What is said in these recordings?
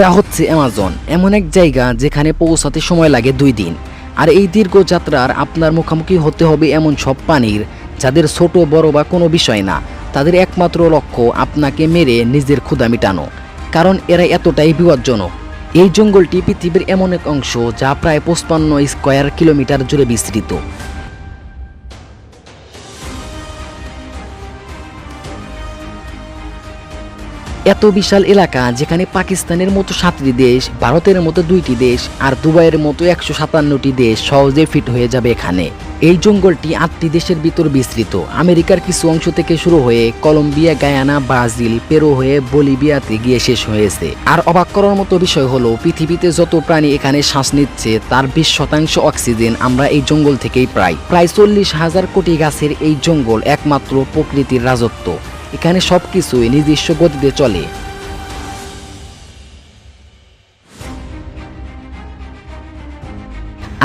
এটা হচ্ছে অ্যামাজন, এমন এক জায়গা যেখানে পৌঁছাতে সময় লাগে 2 দিন। আর এই দীর্ঘ যাত্রার আপনার মুখোমুখি হতে হবে এমন সব প্রাণীর, যাদের ছোট বড় বা কোনো বিষয় না, তাদের একমাত্র লক্ষ্য আপনাকে মেরে নিজের ক্ষুধা মেটানো। কারণ এরা এতটাই বিপজ্জনক। এই জঙ্গলটি পৃথিবীর এমন এক অংশ যা প্রায় 55 স্কয়ার কিলোমিটার জুড়ে বিস্তৃত। এত বিশাল এলাকা যেখানে পাকিস্তানের মতো 7টি দেশ, ভারতের মতো 2টি দেশ আর দুবাইয়ের মতো 157টি দেশ সহজে ফিট হয়ে যাবে এখানে। এই জঙ্গলটি 8টি দেশের ভিতর বিস্তৃত। আমেরিকার কিছু অংশ থেকে শুরু হয়ে কলম্বিয়া, গায়ানা, ব্রাজিল, পেরু হয়ে বলিভিয়াতে গিয়ে শেষ হয়েছে। আর অবাক করার মতো বিষয় হলো, পৃথিবীতে যত প্রাণী এখানে শ্বাস নিচ্ছে তার 20% অক্সিজেন আমরা এই জঙ্গল থেকেই প্রায় 40,000 কোটি গাছের এই জঙ্গল একমাত্র প্রকৃতির রাজত্ব। এখানে সবকিছুই নিজস্ব গতিতে চলে।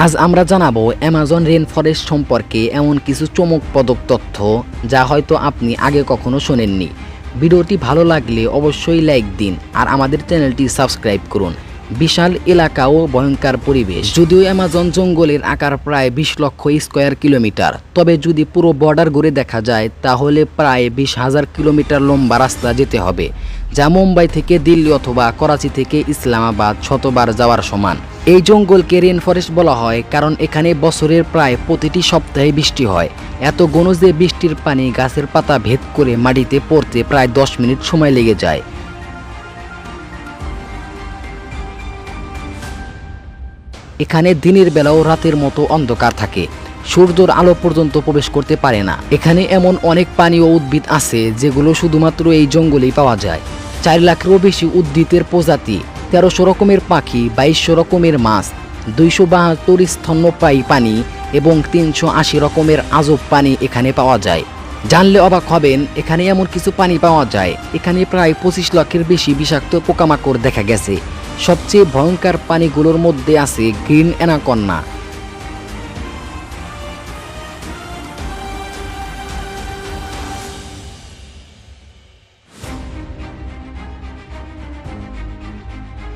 আজ আমরা জানাবো অ্যামাজন রেন ফরেস্ট সম্পর্কে এমন কিছু চমকপ্রদ তথ্য যা হয়তো আপনি আগে কখনো শোনেননি। ভিডিওটি ভালো লাগলে অবশ্যই লাইক দিন আর আমাদের চ্যানেলটি সাবস্ক্রাইব করুন। বিশাল এলাকা ও ভয়ঙ্কর পরিবেশ। যদিও অ্যামাজন জঙ্গলের আকার প্রায় 20 লক্ষ স্কয়ার কিলোমিটার, তবে যদি পুরো বর্ডার ঘুরে দেখা যায় তাহলে প্রায় 20,000 কিলোমিটার লম্বা রাস্তা যেতে হবে, যা মুম্বাই থেকে দিল্লি অথবা করাচি থেকে ইসলামাবাদ শতবার যাওয়ার সমান। এই জঙ্গলকে রেন ফরেস্ট বলা হয় কারণ এখানে বছরের প্রায় প্রতিটি সপ্তাহে বৃষ্টি হয়। এত ঘন যে বৃষ্টির পানি গাছের পাতা ভেদ করে মাটিতে পড়তে প্রায় 10 মিনিট সময় লেগে যায়। এখানে দিনের বেলাও রাতের মতো অন্ধকার থাকে, সূর্যের আলো পর্যন্ত প্রবেশ করতে পারে না। এখানে এমন অনেক প্রাণী ও উদ্ভিদ আছে যেগুলো শুধুমাত্র এই জঙ্গলেই পাওয়া যায়। 4 লাখেরও বেশি উদ্ভিদের প্রজাতি, 1300 রকমের পাখি, 2200 রকমের মাছ, 272 স্তন্যপায়ী প্রাণী এবং 380 রকমের আজব প্রাণী এখানে পাওয়া যায়। জানলে অবাক হবেন, এখানে এমন কিছু প্রাণী পাওয়া যায়। এখানে প্রায় 25 লাখের বেশি বিষাক্ত পোকামাকড় দেখা গেছে। সবচেয়ে ভয়ঙ্কর প্রাণীগুলোর মধ্যে আছে গ্রিন অ্যানাকন্ডা।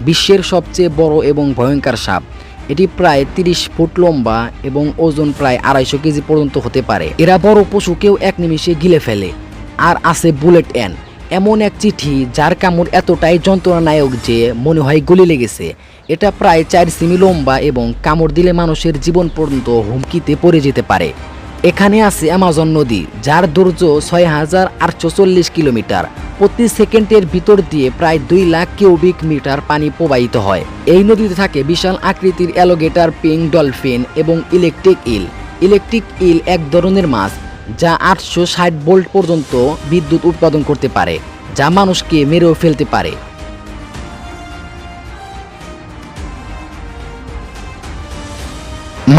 বিশ্বের সবচেয়ে বড় এবং ভয়ঙ্কর সাপ। এটি প্রায় 30 ফুট লম্বা এবং ওজন প্রায় 250 কেজি পর্যন্ত হতে পারে। এরা বড় পশুকেও এক নিমিষে গিলে ফেলে। আর আছে বুলেট অ্যান্ট, এমন এক চিঠি যার কামড় এতটাই যন্ত্রণাদায়ক যে মনে হয় গুলি লেগেছে। এটা প্রায় 4 সেমি লম্বা এবং কামড় দিলে মানুষের জীবন পর্যন্ত হুমকিতে পড়ে যেতে পারে। এখানে আছে অ্যামাজন নদী, যার দৈর্ঘ্য 6,840 কিলোমিটার। প্রতি সেকেন্ডের ভিতর দিয়ে প্রায় 2 লাখ কিউবিক মিটার পানি প্রবাহিত হয়। এই নদীতে থাকে বিশাল আকৃতির অ্যালিগেটর, পিঙ্ক ডলফিন এবং ইলেকট্রিক ইল। ইলেকট্রিক ইল এক ধরনের মাছ যা 860 ভোল্ট পর্যন্ত বিদ্যুৎ উৎপাদন করতে পারে, যা মানুষকে মেরেও ফেলতে পারে।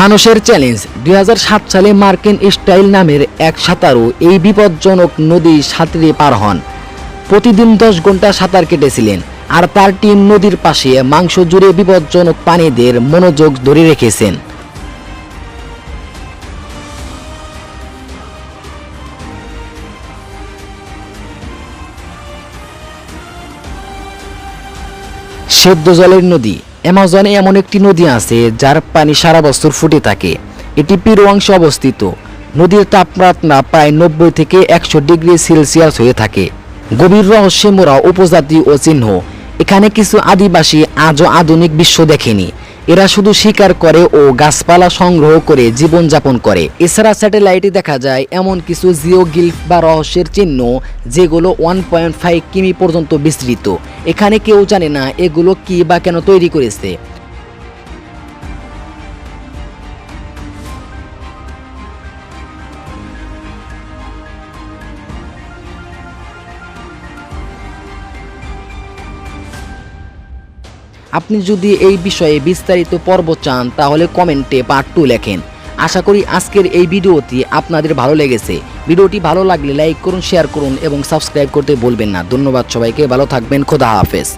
মানুষের চ্যালেঞ্জ। 2007 সালে মার্কিন স্টাইল নামের এক সাঁতারু এই বিপজ্জনক নদী সাঁতরে পার হন। প্রতিদিন 10 ঘন্টা সাঁতার কেটেছিলেন আর তার টিম নদীর পাশে মাংস জুড়ে বিপজ্জনক প্রাণীদের মনোযোগ ধরে রেখেছেন। সেদ্ধ জলের নদী। অ্যামাজনে এমন একটি নদী আছে যার পানি সারা বছর ফুটে থাকে। এটি পেরু অংশে অবস্থিত। নদীর তাপমাত্রা প্রায় 90 থেকে 100 ডিগ্রি সেলসিয়াস হয়ে থাকে। গভীর রহস্যে মোড়া উপজাতি ও চিহ্ন। এখানে কিছু আদিবাসী আজও আধুনিক বিশ্ব দেখেনি। এরা শুধু শিকার করে ও গাছপালা সংগ্রহ করে জীবনযাপন করে। এছাড়া স্যাটেলাইটে দেখা যায় এমন কিছু জিওগ্লিফ বা রহস্যের চিহ্ন যেগুলো 1.5 কিমি পর্যন্ত বিস্তৃত। এখানে কেউ জানে না এগুলো কি বা কেন তৈরি করেছে। আপনি যদি এই বিষয়ে বিস্তারিত পর্ব চান তাহলে কমেন্টে পার্ট 2 লেখেন। আশা করি আজকের এই ভিডিওটি আপনাদের ভালো লেগেছে। ভিডিওটি ভালো লাগলে লাইক করুন, শেয়ার করুন এবং সাবস্ক্রাইব করতে ভুলবেন না। ধন্যবাদ সবাইকে, ভালো থাকবেন, খোদা হাফেজ।